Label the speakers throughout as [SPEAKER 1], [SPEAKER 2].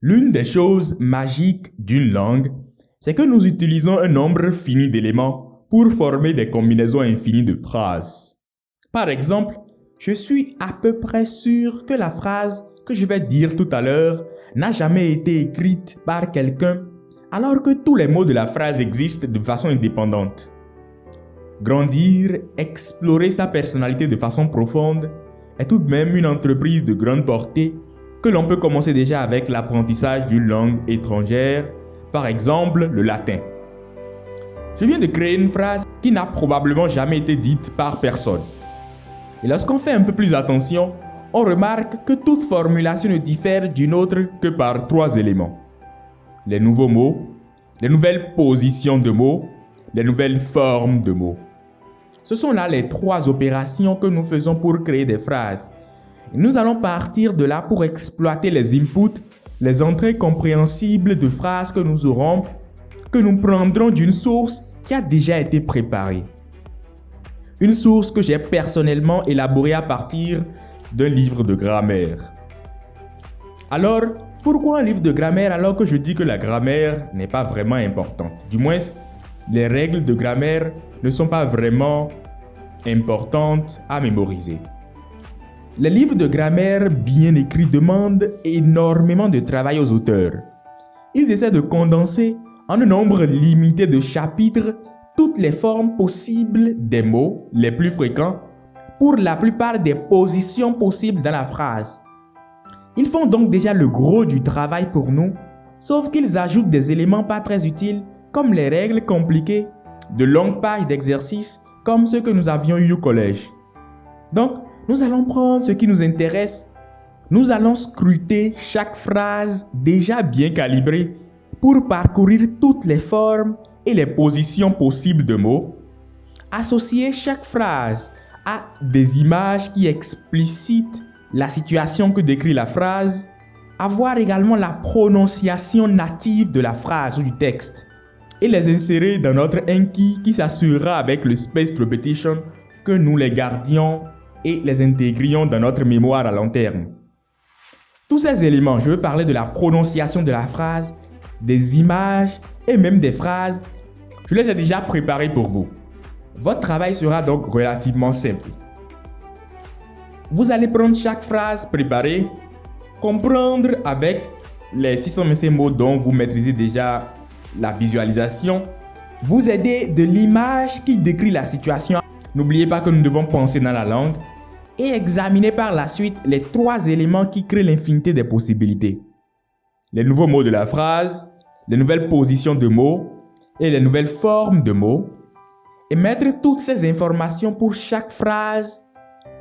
[SPEAKER 1] L'une des choses magiques d'une langue, c'est que nous utilisons un nombre fini d'éléments pour former des combinaisons infinies de phrases. Par exemple, je suis à peu près sûr que la phrase que je vais dire tout à l'heure n'a jamais été écrite par quelqu'un, alors que tous les mots de la phrase existent de façon indépendante. Grandir, explorer sa personnalité de façon profonde est tout de même une entreprise de grande portée que l'on peut commencer déjà avec l'apprentissage d'une langue étrangère, par exemple le latin. Je viens de créer une phrase qui n'a probablement jamais été dite par personne. Et lorsqu'on fait un peu plus attention, on remarque que toute formulation ne diffère d'une autre que par 3 éléments. Les nouveaux mots, les nouvelles positions de mots, les nouvelles formes de mots. Ce sont là les 3 opérations que nous faisons pour créer des phrases. Et nous allons partir de là pour exploiter les inputs, les entrées compréhensibles de phrases que nous aurons, que nous prendrons d'une source qui a déjà été préparée. Une source que j'ai personnellement élaborée à partir d'un livre de grammaire. Alors, pourquoi un livre de grammaire alors que je dis que la grammaire n'est pas vraiment importante? Du moins, les règles de grammaire ne sont pas vraiment importantes à mémoriser. Les livres de grammaire bien écrits demandent énormément de travail aux auteurs. Ils essaient de condenser en un nombre limité de chapitres toutes les formes possibles des mots les plus fréquents pour la plupart des positions possibles dans la phrase. Ils font donc déjà le gros du travail pour nous, sauf qu'ils ajoutent des éléments pas très utiles comme les règles compliquées, de longues pages d'exercices comme ceux que nous avions eu au collège. Donc, nous allons prendre ce qui nous intéresse. Nous allons scruter chaque phrase déjà bien calibrée pour parcourir toutes les formes et les positions possibles de mots. Associer chaque phrase à des images qui explicitent la situation que décrit la phrase. Avoir également la prononciation native de la phrase ou du texte. Et les insérer dans notre Anki qui s'assurera avec le spaced repetition que nous les gardions et les intégrions dans notre mémoire à long terme. Tous ces éléments, je veux parler de la prononciation de la phrase, des images et même des phrases, je les ai déjà préparés pour vous. Votre travail sera donc relativement simple. Vous allez prendre chaque phrase préparée, comprendre avec les 625 mots dont vous maîtrisez déjà la visualisation, vous aider de l'image qui décrit la situation. N'oubliez pas que nous devons penser dans la langue et examiner par la suite les 3 éléments qui créent l'infinité des possibilités. Les nouveaux mots de la phrase, les nouvelles positions de mots et les nouvelles formes de mots. Et mettre toutes ces informations pour chaque phrase,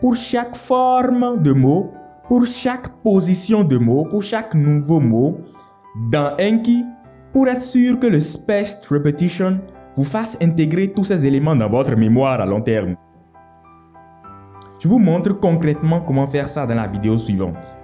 [SPEAKER 1] pour chaque forme de mot, pour chaque position de mot, pour chaque nouveau mot dans Anki pour être sûr que le spaced repetition vous fasse intégrer tous ces éléments dans votre mémoire à long terme. Je vous montre concrètement comment faire ça dans la vidéo suivante.